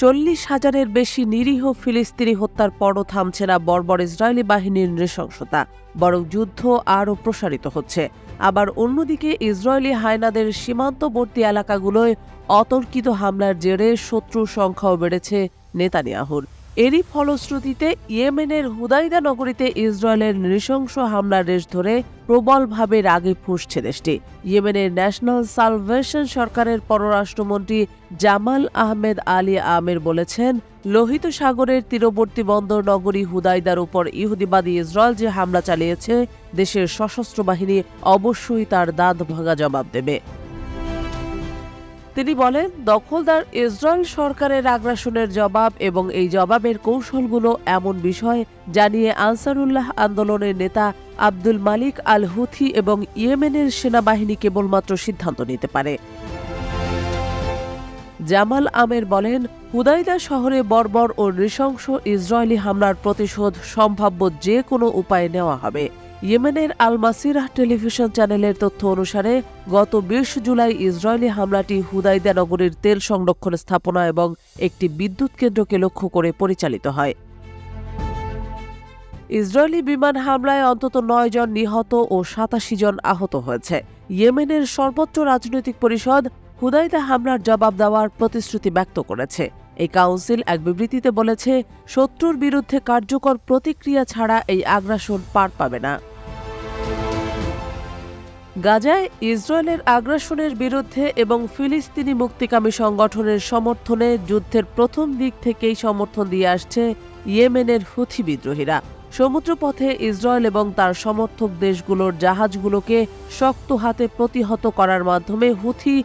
40,000-এর বেশি নিরীহ ফিলিস্তিনি হত্যার পরও থামছে না বর্বর ইসরায়েলি বাহিনীর নৃশংসতা, বরং যুদ্ধ আরও প্রসারিত হচ্ছে। আবার অন্যদিকে ইসরায়েলি হায়নাদের সীমান্তবর্তী এলাকাগুলোয় অতর্কিত হামলার জেরে শত্রুর সংখ্যাও বেড়েছে নেতানিয়াহুর। এরই ফলশ্রুতিতে ইয়েমেনের হুদাইদা নগরীতে ইসরায়েলের নৃশংস হামলার রেশ ধরে প্রবলভাবে রাগে ফুঁসছে দেশটি। ইয়েমেনের ন্যাশনাল সালভেশন সরকারের পররাষ্ট্রমন্ত্রী জামাল আহমেদ আলী আমের বলেছেন, লোহিত সাগরের তীরবর্তী বন্দর নগরী হুদাইদার উপর ইহুদিবাদী ইসরায়েল যে হামলা চালিয়েছে, দেশের সশস্ত্র বাহিনী অবশ্যই তার দাঁত ভাঙা জবাব দেবে। তিনি বলেন, দখলদার ইসরায়েল সরকারের আগ্রাসনের জবাব এবং এই জবাবের কৌশলগুলো এমন বিষয় জানিয়ে আনসারুল্লাহ আন্দোলনের নেতা আব্দুল মালিক আল হুথি এবং ইয়েমেনের সেনাবাহিনী কেবলমাত্র সিদ্ধান্ত নিতে পারে। জামাল আমের বলেন, হুদাইদা শহরে বর্বর ও নৃশংস ইসরায়েলি হামলার প্রতিশোধ সম্ভাব্য যে কোনো উপায়ে নেওয়া হবে। ইয়েমেনের আল মাসিরাহ টেলিভিশন চ্যানেলের তথ্য অনুসারে গত 20 জুলাই ইসরায়েলি হামলাটি হুদাইদা নগরীর তেল সংরক্ষণ স্থাপনা এবং একটি বিদ্যুৎ কেন্দ্রকে লক্ষ্য করে পরিচালিত হয়। ইসরায়েলি বিমান হামলায় অন্তত 9 জন নিহত ও 87 জন আহত হয়েছে। ইয়েমেনের সর্বোচ্চ রাজনৈতিক পরিষদ হুদাইদা হামলার জবাব দেওয়ার প্রতিশ্রুতি ব্যক্ত করেছে। এই কাউন্সিল এক বিবৃতিতে বলেছে, শত্রুর বিরুদ্ধে কার্যকর প্রতিক্রিয়া ছাড়া এই আগ্রাসন পার পাবে না। গাজায় ইসরায়েলের আগ্রাসনের বিরুদ্ধে এবং ফিলিস্তিনি মুক্তিকামী সংগঠনের সমর্থনে যুদ্ধের প্রথম দিক থেকেই সমর্থন দিয়ে আসছে ইয়েমেনের হুথি বিদ্রোহীরা। সমুদ্রপথে ইসরায়েল এবং তার সমর্থক দেশগুলোর জাহাজগুলোকে শক্ত হাতে প্রতিহত করার মাধ্যমে হুথি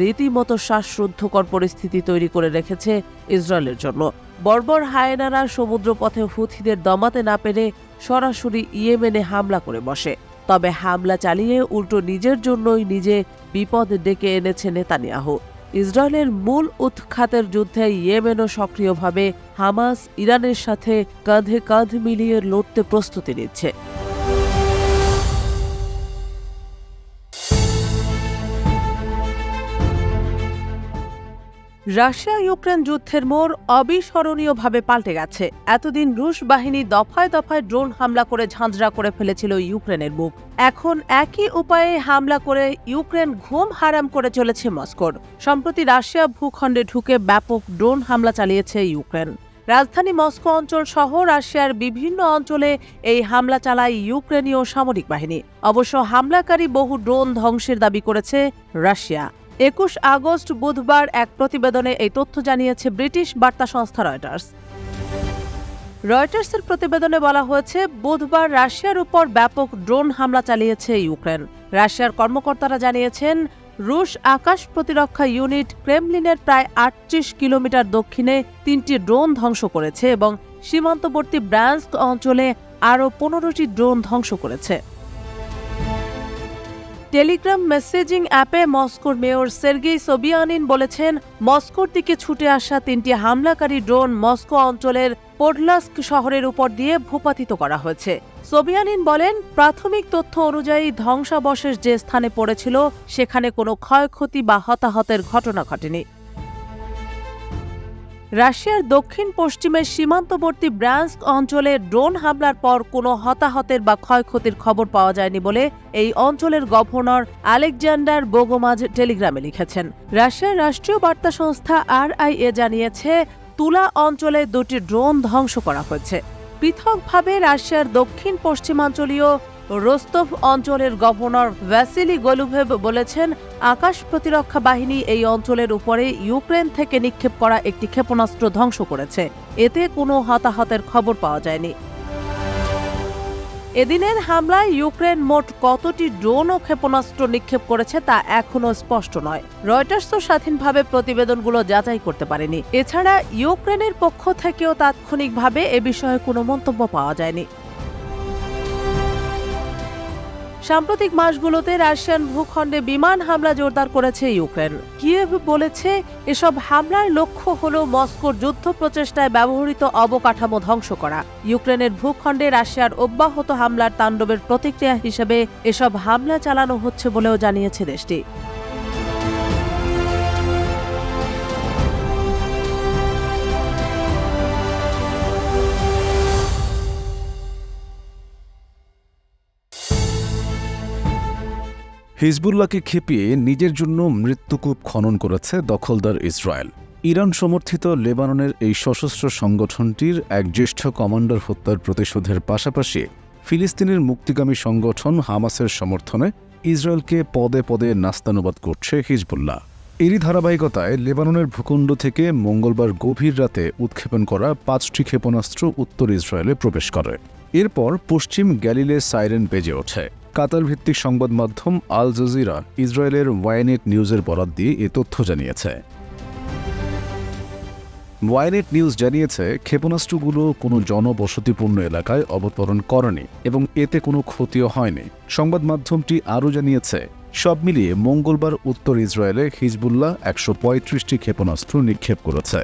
রীতিমতো শ্বাসরুদ্ধকর পরিস্থিতি তৈরি করে রেখেছে ইসরায়েলের জন্য। বর্বর হায়েনারা সমুদ্রপথে হুথিদের দমাতে না পেরে সরাসরি ইয়েমেনে হামলা করে বসে। তবে হামলা চালিয়ে উল্টো নিজের জন্যই নিজে বিপদ ডেকে এনেছে নেতানিয়াহু। ইসরায়েলের মূল উৎখাতের যুদ্ধে ইয়েমেনও সক্রিয়ভাবে হামাস ইরানের সাথে কাঁধে কাঁধ মিলিয়ে লড়তে প্রস্তুতি নিচ্ছে। রাশিয়া ইউক্রেন যুদ্ধের মোড় অবিস্মরণীয়ভাবে পাল্টে গেছে। এতদিন রুশ বাহিনী দফায় দফায় ড্রোন হামলা করে ঝাঁঝরা করে ফেলেছিল ইউক্রেনের বুক। এখন একই উপায়ে হামলা করে ইউক্রেন ঘুম হারাম করে চলেছে মস্কোর। সম্প্রতি রাশিয়া ভূখণ্ডে ঢুকে ব্যাপক ড্রোন হামলা চালিয়েছে ইউক্রেন। রাজধানী মস্কো অঞ্চল সহ রাশিয়ার বিভিন্ন অঞ্চলে এই হামলা চালায় ইউক্রেনীয় সামরিক বাহিনী। অবশ্য হামলাকারী বহু ড্রোন ধ্বংসের দাবি করেছে রাশিয়া। 21 আগস্ট বুধবার এক প্রতিবেদনে এই তথ্য জানিয়েছে ব্রিটিশ বার্তা সংস্থা রয়টার্স। রয়টার্সের প্রতিবেদনে বলা হয়েছে, বুধবার রাশিয়ার উপর ব্যাপক ড্রোন হামলা চালিয়েছে ইউক্রেন। রাশিয়ার কর্মকর্তারা জানিয়েছেন, রুশ আকাশ প্রতিরক্ষা ইউনিট ক্রেমলিনের প্রায় 38 কিলোমিটার দক্ষিণে 3টি ড্রোন ধ্বংস করেছে এবং সীমান্তবর্তী ব্রায়ানস্ক অঞ্চলে আরও 15টি ড্রোন ধ্বংস করেছে। টেলিগ্রাম মেসেজিং অ্যাপে মস্কোর মেয়র সের্গেই সোবিয়ানিন বলেছেন, মস্কোর দিকে ছুটে আসা 3টি হামলাকারী ড্রোন মস্কো অঞ্চলের পোডলাস্ক শহরের উপর দিয়ে ভূপাতিত করা হয়েছে। সোবিয়ানিন বলেন, প্রাথমিক তথ্য অনুযায়ী ধ্বংসাবশেষ যে স্থানে পড়েছিল সেখানে কোনো ক্ষয়ক্ষতি বা হতাহতের ঘটনা ঘটেনি। রাশিয়ার দক্ষিণ পশ্চিমের সীমান্তবর্তী ব্রায়ানস্ক অঞ্চলে ড্রোন হামলার পর কোনো হতাহতের বা ক্ষয়ক্ষতির খবর পাওয়া যায়নি বলে এই অঞ্চলের গভর্নর আলেকজান্ডার বোগোমাজ টেলিগ্রামে লিখেছেন। রাশিয়ার রাষ্ট্রীয় বার্তা সংস্থা RIA জানিয়েছে, তুলা অঞ্চলে 2টি ড্রোন ধ্বংস করা হয়েছে। পৃথকভাবে রাশিয়ার দক্ষিণ পশ্চিমাঞ্চলীয় রোস্তভ অঞ্চলের গভর্নর ভ্যাসিলি গোলুভেভ বলেছেন, আকাশ প্রতিরক্ষা বাহিনী এই অঞ্চলের উপরে ইউক্রেন থেকে নিক্ষেপ করা একটি ক্ষেপণাস্ত্র ধ্বংস করেছে। এতে কোনো হতাহতের খবর পাওয়া যায়নি। এদিনের হামলায় ইউক্রেন মোট কতটি ড্রোন ও ক্ষেপণাস্ত্র নিক্ষেপ করেছে তা এখনও স্পষ্ট নয়। রয়টার্সও স্বাধীনভাবে প্রতিবেদনগুলো যাচাই করতে পারেনি। এছাড়া ইউক্রেনের পক্ষ থেকেও তাৎক্ষণিকভাবে এ বিষয়ে কোনো মন্তব্য পাওয়া যায়নি। সাম্প্রতিক মাসগুলোতে রাশিয়ান ভূখণ্ডে বিমান হামলা জোরদার করেছে ইউক্রেন। কিয়েভ বলেছে, এসব হামলার লক্ষ্য হল মস্কোর যুদ্ধ প্রচেষ্টায় ব্যবহৃত অবকাঠামো ধ্বংস করা। ইউক্রেনের ভূখণ্ডে রাশিয়ার অব্যাহত হামলার তাণ্ডবের প্রতিক্রিয়া হিসেবে এসব হামলা চালানো হচ্ছে বলেও জানিয়েছে দেশটি। হিজবুল্লাহকে খেপিয়ে নিজের জন্য মৃত্যুকূপ খনন করেছে দখলদার ইসরায়েল। ইরান সমর্থিত লেবাননের এই সশস্ত্র সংগঠনটির এক জ্যেষ্ঠ কমান্ডার হত্যার প্রতিশোধের পাশাপাশি ফিলিস্তিনের মুক্তিগামী সংগঠন হামাসের সমর্থনে ইসরায়েলকে পদে পদে নাস্তানুবাদ করছে হিজবুল্লাহ। এরই ধারাবাহিকতায় লেবাননের ভূখণ্ড থেকে মঙ্গলবার গভীর রাতে উৎক্ষেপণ করা 5টি ক্ষেপণাস্ত্র উত্তর ইসরায়েলে প্রবেশ করে। এরপর পশ্চিম গ্যালিলে সাইরেন বেজে ওঠে। কাতার ভিত্তিক সংবাদ মাধ্যম আল জাজিরা ইসরায়েলের ওয়াইনেট নিউজের বরাত দিয়ে এ তথ্য জানিয়েছে। ওয়াইনেট নিউজ জানিয়েছে, ক্ষেপণাস্ত্রগুলো কোনো জনবসতিপূর্ণ এলাকায় অবতরণ করেনি এবং এতে কোনো ক্ষতিও হয়নি। সংবাদ মাধ্যমটি আরও জানিয়েছে, সব মিলিয়ে মঙ্গলবার উত্তর ইসরায়েলে হিজবুল্লাহ 135টি ক্ষেপণাস্ত্র নিক্ষেপ করেছে।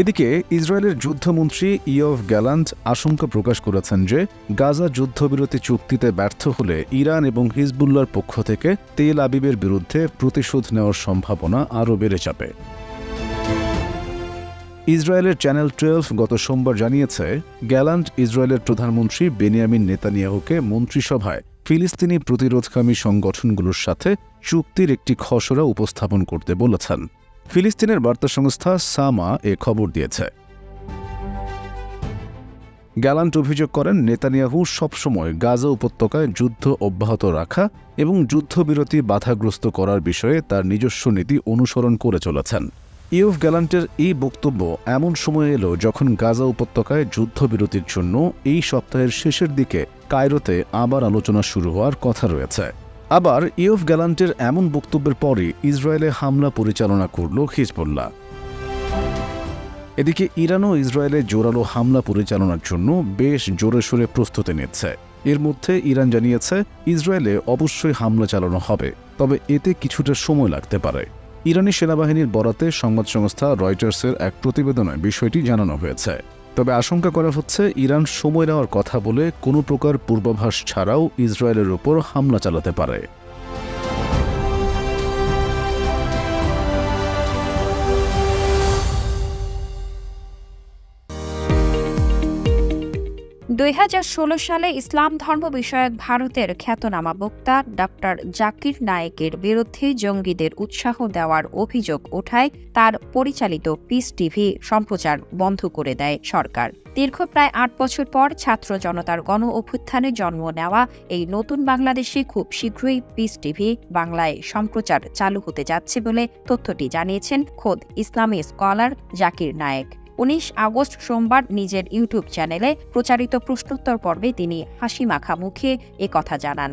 এদিকে ইসরায়েলের যুদ্ধমন্ত্রী ইয়ভ গ্যালান্ট আশঙ্কা প্রকাশ করেছেন যে গাজা যুদ্ধবিরতি চুক্তিতে ব্যর্থ হলে ইরান এবং হিজবুল্লাহর পক্ষ থেকে তেল আবিবের বিরুদ্ধে প্রতিশোধ নেওয়ার সম্ভাবনা আরও বেড়ে যাবে। ইসরায়েলের চ্যানেল 12 গত সোমবার জানিয়েছে, গ্যালান্ট ইসরায়েলের প্রধানমন্ত্রী বেনিয়ামিন নেতানিয়াহুকে মন্ত্রিসভায় ফিলিস্তিনি প্রতিরোধকামী সংগঠনগুলোর সাথে চুক্তির একটি খসড়া উপস্থাপন করতে বলেছেন। ফিলিস্তিনের বার্তা সংস্থা সামা এ খবর দিয়েছে। গ্যালান্ট অভিযোগ করেন, নেতানিয়াহু সবসময় গাজা উপত্যকায় যুদ্ধ অব্যাহত রাখা এবং যুদ্ধবিরতি বাধাগ্রস্ত করার বিষয়ে তার নিজস্ব নীতি অনুসরণ করে চলেছেন। ইয়ভ গ্যালান্টের এই বক্তব্য এমন সময় এলো যখন গাজা উপত্যকায় যুদ্ধবিরতির জন্য এই সপ্তাহের শেষের দিকে কায়রোতে আবার আলোচনা শুরু হওয়ার কথা রয়েছে। আবার ইয়ভ গ্যালান্টের এমন বক্তব্যের পরই ইসরায়েলে হামলা পরিচালনা করল হিজবুল্লাহ। এদিকে ইরানও ইসরায়েলে জোরালো হামলা পরিচালনার জন্য বেশ জোরে সোরে প্রস্তুতি নিচ্ছে। এর মধ্যে ইরান জানিয়েছে, ইসরায়েলে অবশ্যই হামলা চালানো হবে, তবে এতে কিছুটা সময় লাগতে পারে। ইরানি সেনাবাহিনীর বরাতে সংবাদ সংস্থা রয়টার্সের এক প্রতিবেদনে বিষয়টি জানানো হয়েছে। তবে আশঙ্কা করা হচ্ছে, ইরান সময় নেওয়ার কথা বলে কোনো প্রকার পূর্বাভাস ছাড়াও ইসরায়েলের ওপর হামলা চালাতে পারে। 2016 সালে ইসলাম ধর্ম বিষয়ক ভারতের খ্যাতনামা বক্তা ডক্টর জাকির নায়েকের বিরুদ্ধে জঙ্গিদের উৎসাহ দেওয়ার অভিযোগ ওঠায় তার পরিচালিত পিস টিভি সম্প্রচার বন্ধ করে দেয় সরকার। দীর্ঘ প্রায় 8 বছর পর ছাত্র জনতার গণ অভ্যুত্থানে জন্ম নেওয়া এই নতুন বাংলাদেশে খুব শীঘ্রই পিস টিভি বাংলায় সম্প্রচার চালু হতে যাচ্ছে বলে তথ্যটি জানিয়েছেন খোদ ইসলামী স্কলার জাকির নায়েক। 19 আগস্ট সোমবার নিজের ইউটিউব চ্যানেলে প্রচারিত প্রশ্নোত্তর পর্বে তিনি হাসিমাখা মুখে একথা জানান।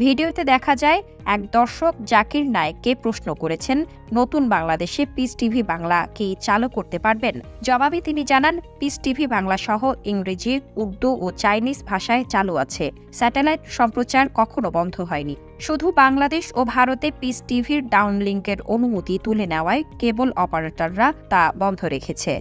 ভিডিওতে দেখা যায়, এক দর্শক জাকির নায়েককে প্রশ্ন করেছেন, নতুন বাংলাদেশে পিস টিভি বাংলা কি চালু করতে পারবেন? জবাবে তিনি জানান, পিস টিভি বাংলা সহ ইংরেজি, উর্দু ও চাইনিজ ভাষায় চালু আছে। স্যাটেলাইট সম্প্রচার কখনো বন্ধ হয়নি। শুধু বাংলাদেশ ও ভারতে পিস টিভির ডাউনলিংকের অনুমতি তুলে নেওয়ায় কেবল অপারেটররা তা বন্ধ রেখেছে।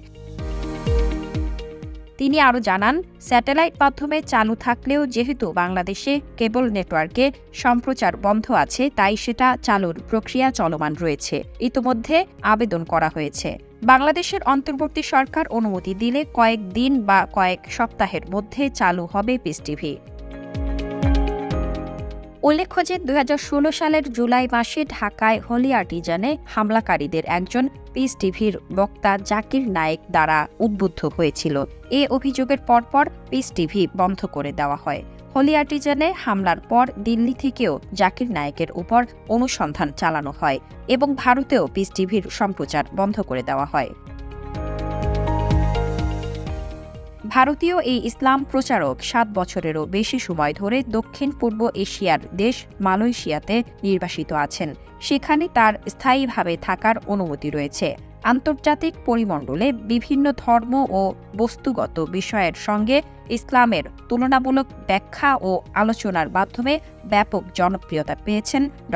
তিনি আরও জানান, স্যাটেলাইট মাধ্যমে চালু থাকলেও যেহেতু বাংলাদেশে কেবল নেটওয়ার্কে সম্প্রচার বন্ধ আছে, তাই সেটা চালুর প্রক্রিয়া চলমান রয়েছে। ইতোমধ্যে আবেদন করা হয়েছে। বাংলাদেশের অন্তর্বর্তী সরকার অনুমতি দিলে কয়েক দিন বা কয়েক সপ্তাহের মধ্যে চালু হবে পিস টিভি। উল্লেখ্য যে 2016 সালের জুলাই মাসে ঢাকায় হোলি আর্টিজানে হামলাকারীদের একজন পিস টিভির বক্তা জাকির নায়েক দ্বারা উদ্বুদ্ধ হয়েছিল। এ অভিযোগের পরপর পিস টিভি বন্ধ করে দেওয়া হয়। হোলি আর্টিজানে হামলার পর দিল্লি থেকেও জাকির নায়েকের উপর অনুসন্ধান চালানো হয় এবং ভারতেও পিস টিভির সম্প্রচার বন্ধ করে দেওয়া হয়। ভারতীয় এই ইসলাম প্রচারক 7 বছরেরও বেশি সময় ধরে দক্ষিণ পূর্ব এশিয়ার দেশ মালয়েশিয়াতে নির্বাসিত আছেন। সেখানে তার স্থায়ীভাবে থাকার অনুমতি রয়েছে। আন্তর্জাতিক পরিমণ্ডলে বিভিন্ন ধর্ম ও বস্তুগত বিষয়ের সঙ্গে ইসলামের তুলনামূলক ব্যাখ্যা ও আলোচনার মাধ্যমে ব্যাপক জনপ্রিয়তা পেয়েছেন ড.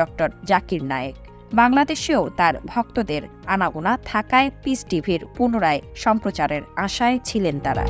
জাকির নায়েক। বাংলাদেশেও তার ভক্তদের আনাগোনা থাকায় পিস টিভির পুনরায় সম্প্রচারের আশায় ছিলেন তারা।